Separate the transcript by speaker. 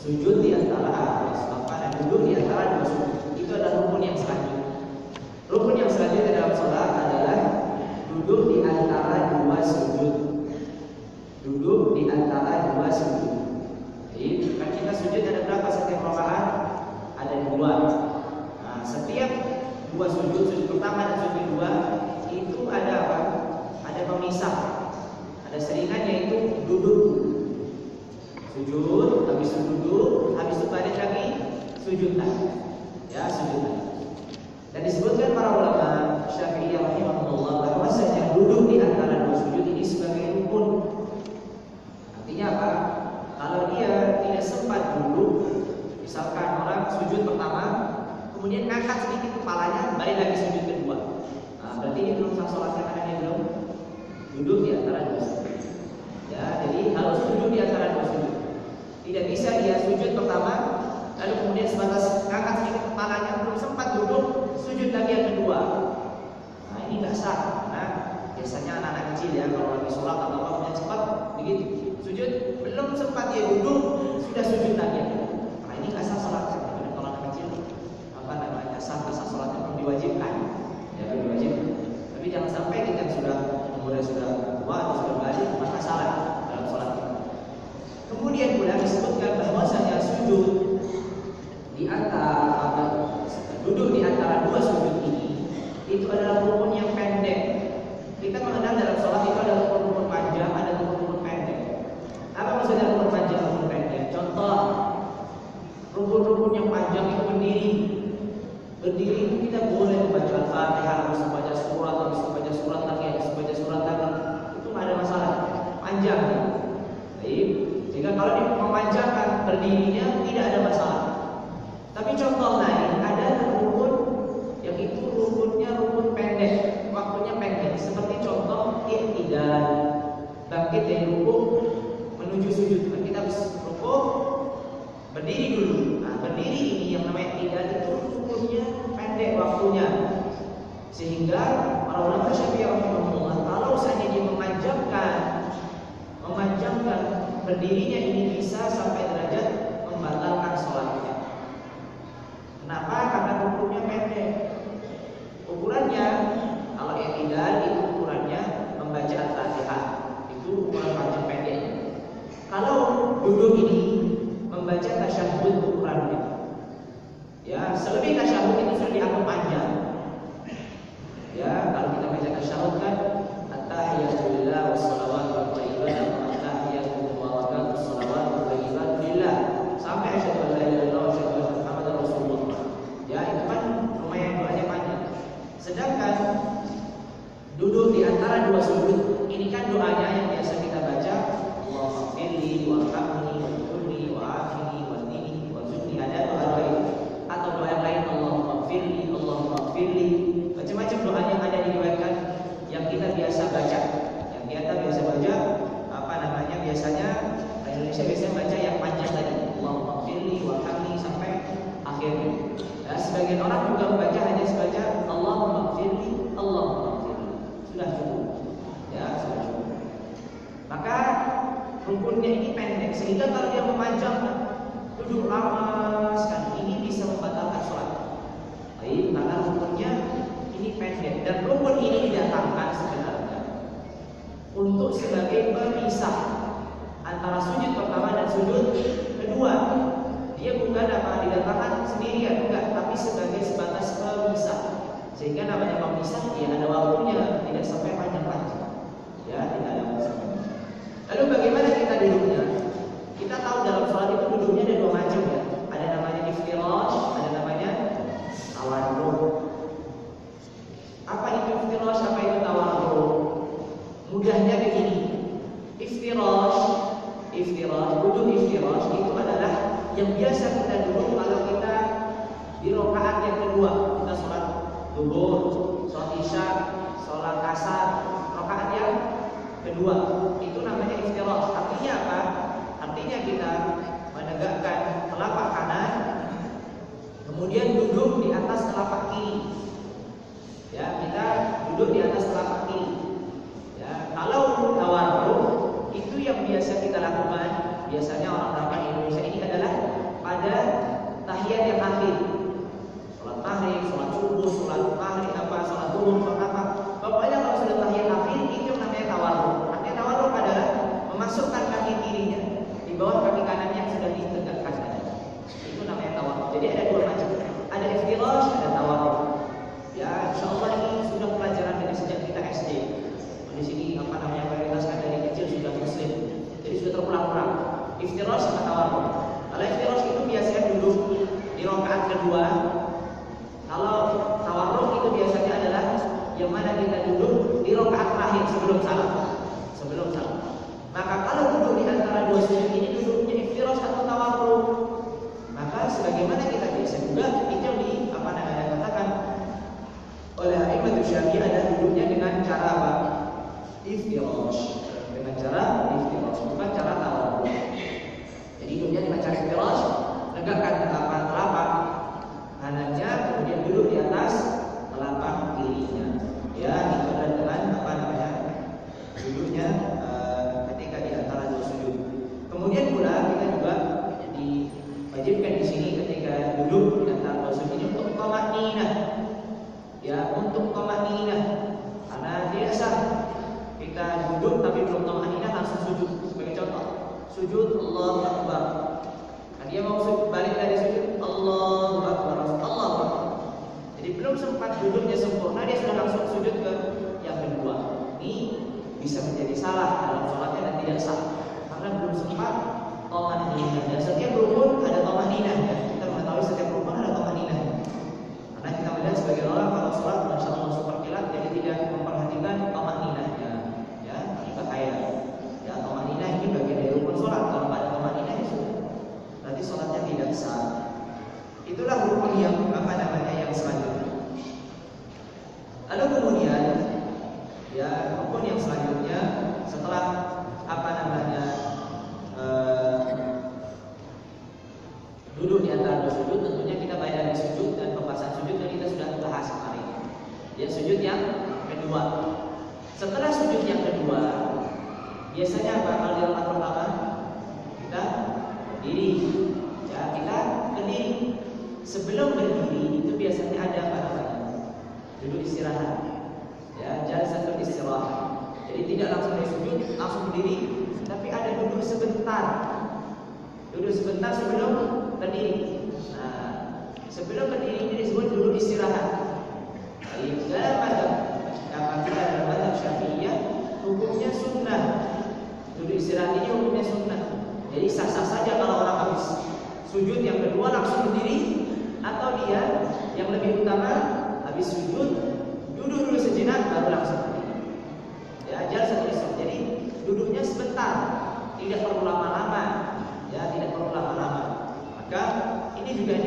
Speaker 1: Sujud di antara duduk di antara dua sujud. Itu adalah rukun yang selanjutnya. Rukun yang selanjutnya dalam sholat adalah duduk di antara dua sujud. Duduk di antara dua sujud. Jadi kan kita sujud ada berapa setiap rakaat? Ada dua. Nah, setiap dua sujud, sujud pertama dan sujud kedua itu ada apa? Ada pemisah. Ada seringan yaitu duduk. Sujud, habis itu duduk, habis itu balik lagi sujud lagi. Ya, sujud lagi. Dan disebutkan para ulama Syafi'i rahimahullah bahwasanya duduk di antara dua sujud ini sebagai rukun. Artinya apa? Kalau dia tidak sempat duduk, misalkan orang sujud pertama, kemudian ngangkat sedikit kepalanya, balik lagi sujud kedua. Nah, berarti ini belum sah sholatnya karena dia belum duduk di antara dua sujud. Ya, jadi harus duduk di antara dua sujud. Tidak bisa dia sujud pertama, lalu kemudian sebatas ngangkat sedikit kepalanya, belum sempat duduk, sujud lagi yang kedua. Nah, ini nggak sah. Karena biasanya anak-anak kecil ya, kalau lagi sholat atau apa punya cepat, begitu sujud, belum sempat dia duduk, sudah sujud lagi. Nah, ini nggak sah sholatnya. Kalau anak kecil, apa namanya, sah sholatnya belum diwajibkan, ya belum diwajibkan. Tapi jangan sampai kita kemudian sudah tua atau sudah balik, maka salah dalam sholat kita. Kemudian pula disebutkan bahwasanya sujud di antara duduk di antara dua sujud ini itu adalah rukun yang pendek. Kita mengenal dalam sholat itu ada rukun-rukun panjang, ada rukun-rukun pendek. Apa maksudnya rukun panjang, rukun pendek? Contoh, rukun-rukun yang panjang itu berdiri. Berdiri itu tidak boleh membaca Al-Fatihah, harus membaca surat, harus membaca surat lagi, harus membaca surat lagi. Itu nggak ada masalah. Panjang. Baik. Jika kalau memanjangkan berdirinya tidak ada masalah. Tapi contoh lain ada rukun yang itu rukunnya rukun pendek, waktunya pendek. Seperti contoh i'tidal, bangkit dari rukuk menuju sujud. Kita harus rukuk, berdiri dulu. Nah, berdiri ini yang namanya i'tidal itu rukunnya pendek waktunya. Sehingga para ulama Syafi'i rahimahullah kalau saja dia memanjangkan berdirinya ini bisa sampai derajat membatalkan sholatnya. Kenapa? Karena rukunnya pendek. Ukurannya, kalau i'tidal itu ukurannya membaca Al-Fatihah. Itu ukuran panjang pendeknya. Kalau duduk ini membaca tasyahud ukurannya. Ya, selebih tasyahud itu sudah dianggap panjang. Ya, kalau kita baca tasyahud kan at-tahiyatu lillah wassalawatu wathayyibat at-tahiyatu wa barakatuh shalawatu wathayyibat lillah sampai asyhadu an la ilaha illallah wa asyhadu anna muhammadar rasulullah. Ya, itu kan lumayan doanya panjang. Sedangkan duduk di antara dua sujud, ini kan doanya yang biasa kita baca, Allahumma warhamni waghfirli wa'afini wahdini warzuqni. Ada doa itu atau doa yang lain, Allahumma firli. Macam-macam doa yang ada diriwayatkan yang kita biasa baca. Yang kita biasa baca apa namanya? Biasanya Indonesia biasanya baca yang panjang tadi, Allahumma firli warhamni sampai akhirnya. Ya, sebagian orang juga membaca hanya sebaca Allahumma firli. Sudah cukup. Ya, sudah cukup. Maka rukunnya ini pendek sehingga kalau dia memanjangkan duduk lama sekali, ini bisa membatalkan sholat. Baik, karena rukunnya ini pendek dan rukun ini didatangkan sebenarnya untuk sebagai pemisah antara sujud pertama dan sujud kedua. Dia bukan apa didatangkan sendirian, enggak, tapi sebagai sebatas pemisah. Sehingga namanya pemisah, ya ada waktunya, tidak sampai panjang-panjang. Ya, tidak ada masalah. Lalu bagaimana kita duduknya? Kita tahu dalam sholat itu duduknya ada dua macam ya. Ada namanya iftirash, ada namanya tawarruk. Apa itu iftirash? Apa itu tawarruk? Mudahnya begini. Iftirash, duduk iftirash itu adalah yang biasa kita duduk kalau kita di rakaat yang kedua. Kita sholat zuhur, sholat isya, sholat asar, rakaat yang kedua. Itu namanya iftirash. Artinya apa? Artinya kita menegakkan telapak kanan, kemudian duduk di atas telapak kiri. Ya, kita duduk di atas telapak kiri. Ya, kalau tawarruk itu yang biasa kita lakukan, biasanya orang-orang Indonesia ini adalah Iftirash sama tawarruk. Kalau iftirash itu biasanya duduk di rakaat kedua. Kalau tawarruk itu biasanya adalah yang mana kita duduk di rakaat terakhir sebelum salam. Maka kalau duduk di antara dua sujud ini duduknya iftirash atau tawarruk, maka sebagaimana kita biasa juga itu yang katakan oleh Imam Syafi'i ada duduknya dengan cara apa? Iftirash. Dengan cara iftirash, bukan cara tawarruk. Jadi duduknya dengan cara iftirash, tegakkan telapak kanannya, kemudian duduk di atas telapak kirinya. Ya, itu adalah dengan duduknya ketika di antara dua sujud. Kemudian pula kita juga diwajibkan di sini ketika duduk di antara dua sujud ini untuk thama'ninah. Ya, untuk thama'ninah. Karena tidak sah kita duduk tapi belum thama'ninah langsung sujud. Sebagai contoh, sujud Allahu Akbar. Nah, dia mau balik dari sujud Allahu Akbar. Allahu Akbar. Jadi belum sempat duduknya sempurna dia sudah langsung sujud ke yang kedua. Ini bisa menjadi salah dalam sholatnya dan tidak sah karena belum sempat thama'ninah. Dan setiap rukun ada thama'ninah. Kita mengetahui setiap rukun ada thama'ninah. Karena kita melihat sebagian orang kalau sholat masya Allah super kilat, jadi tidak memperhatikan thama'ninahnya. Ya, ini bahaya. Ya, thama'ninah ini bagian dari rukun sholat. Kalau ada thama'ninah ya sudah, berarti sholatnya tidak sah. Itulah rukun yang yang selanjutnya. Lalu kemudian ya, rukun yang selanjutnya setelah duduk di antara dua sujud, tentunya kita bayar dari sujud dan pembahasan sujud dan kita sudah bahas kemarin. Ya, sujud yang kedua. Setelah sujud yang kedua, biasanya apa? Kalau di rakaat pertama kita berdiri. Ya, kita berdiri. Sebelum berdiri itu biasanya ada duduk istirahat. Ya, jalsatul istirahat. Jadi tidak langsung dari sujud, langsung berdiri, tapi ada duduk sebentar. Duduk sebentar sebelum berdiri. Nah, sebelum berdiri ini disebut duduk istirahat. Baik, dalam mazhab Syafi'iyah hukumnya sunnah. Duduk istirahat ini hukumnya sunnah. Jadi sah-sah saja kalau orang habis sujud yang kedua langsung berdiri, atau dia yang lebih utama habis sujud duduk dulu sejenak baru langsung berdiri. Ya, jalsatul istirahat. Jadi duduknya sebentar, tidak perlu lama-lama. Ya, tidak perlu lama-lama. Maka ini juga